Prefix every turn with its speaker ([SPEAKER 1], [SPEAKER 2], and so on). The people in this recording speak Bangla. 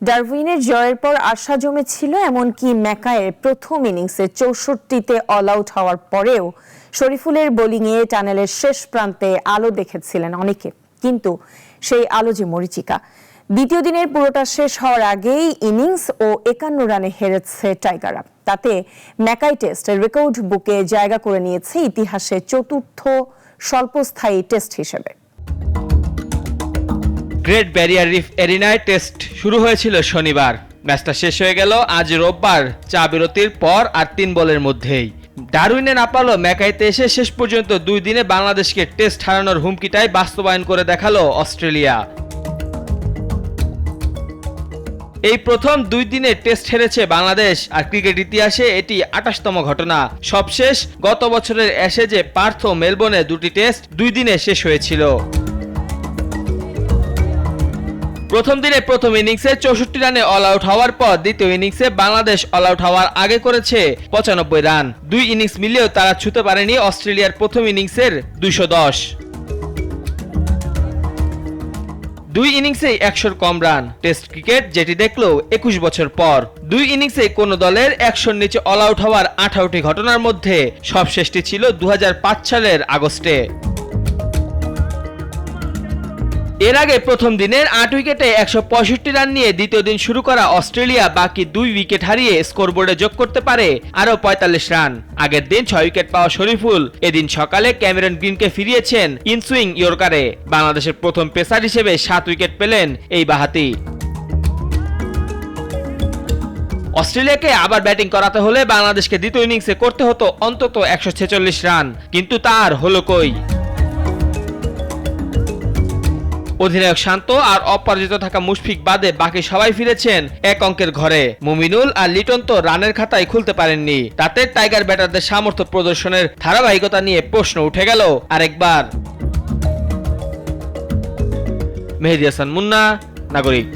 [SPEAKER 1] ডারউইনের জয়ের পর আশা জমেছিল, এমনকি ম্যাকায়ের প্রথম ইনিংসে ৬৪তে অল আউট হওয়ার পরেও শরীফুলের বোলিংয়ে টানেলের শেষ প্রান্তে আলো দেখেছিলেন অনেকে, কিন্তু সেই আলো যে মরীচিকা। দ্বিতীয় দিনের পুরোটা শেষ হওয়ার আগেই ইনিংস ও ৫১ রানে হেরেছে টাইগাররা। তাতে ম্যাকাই টেস্ট রেকর্ড বুকে জায়গা করে নিয়েছে ইতিহাসে চতুর্থ স্বল্পস্থায়ী টেস্ট হিসেবে।
[SPEAKER 2] গ্রেট ব্যারিয়ার রিফ এরিনায় টেস্ট শুরু হয়েছিল শনিবার। ম্যাচটা শেষ হয়ে গেল আজ রোববার চা বিরতির পর আর ৩ বলের মধ্যেই। ডারউইনে না পারল ম্যাকাইতে এসে শেষ পর্যন্ত ২ দিনে বাংলাদেশকে টেস্ট হারানোর হুমকিটাই বাস্তবায়ন করে দেখালো অস্ট্রেলিয়া। এই প্রথম ২ দিনে টেস্ট হেরেছে বাংলাদেশ, আর ক্রিকেট ইতিহাসে এটি ২৮তম ঘটনা। সবশেষ গত বছরের অ্যাশেজে পার্থ ও মেলবোর্নে ২টি টেস্ট ২ দিনে শেষ হয়েছিল। প্রথম দিনে প্রথম ইনিংসে ৬৪ রানে অল আউট হওয়ার পর দ্বিতীয় ইনিংসে বাংলাদেশ অল আউট হওয়ার আগে করেছে ৯৫ রান। ২ ইনিংস মিলিয়েও তারা ছুঁতে পারেনি অস্ট্রেলিয়ার প্রথম ইনিংসের ২১০। ২ ইনিংসেই ১০০-র কম রান। টেস্ট ক্রিকেট যেটি দেখলো ২১ বছর পর। ২ ইনিংসে কোন দলের ১০০-র নিচে অল আউট হওয়ার ১৮টি ঘটনার মধ্যে সবশেষটি ছিল ২০০৫ সালের আগস্টে। এর আগে প্রথম দিনের ৮ উইকেটে ১৬৫ রান নিয়ে দ্বিতীয় দিন শুরু করা অস্ট্রেলিয়া বাকি ২ উইকেট হারিয়ে স্কোরবোর্ডে যোগ করতে পারে আরও ৪৫ রান। আগের দিন ৬ উইকেট পাওয়া শরীফুল এদিন সকালে ক্যামেরন গ্রিনকে ফিরিয়েছেন ইনসুইং ইয়র্কারে। বাংলাদেশের প্রথম পেসার হিসেবে ৭ উইকেট পেলেন এই বাঁহাতি। অস্ট্রেলিয়াকে আবার ব্যাটিং করাতে হলে বাংলাদেশকে দ্বিতীয় ইনিংসে করতে হতো অন্তত ১৪৬ রান, কিন্তু তার হলো কই। অধিনায়ক শান্ত আর অপরাজিত থাকা মুশফিক বাদে বাকি সবাই ফিরেছেন এক অঙ্কের ঘরে। মুমিনুল আর লিটন তো রানের খাতায় খুলতে পারেননি। তাতে টাইগার ব্যাটারদের সামর্থ্য প্রদর্শনের ধারাবাহিকতা নিয়ে প্রশ্ন উঠে গেল আরেকবার। মেহেদী হাসান মুন্না, নাগরিক।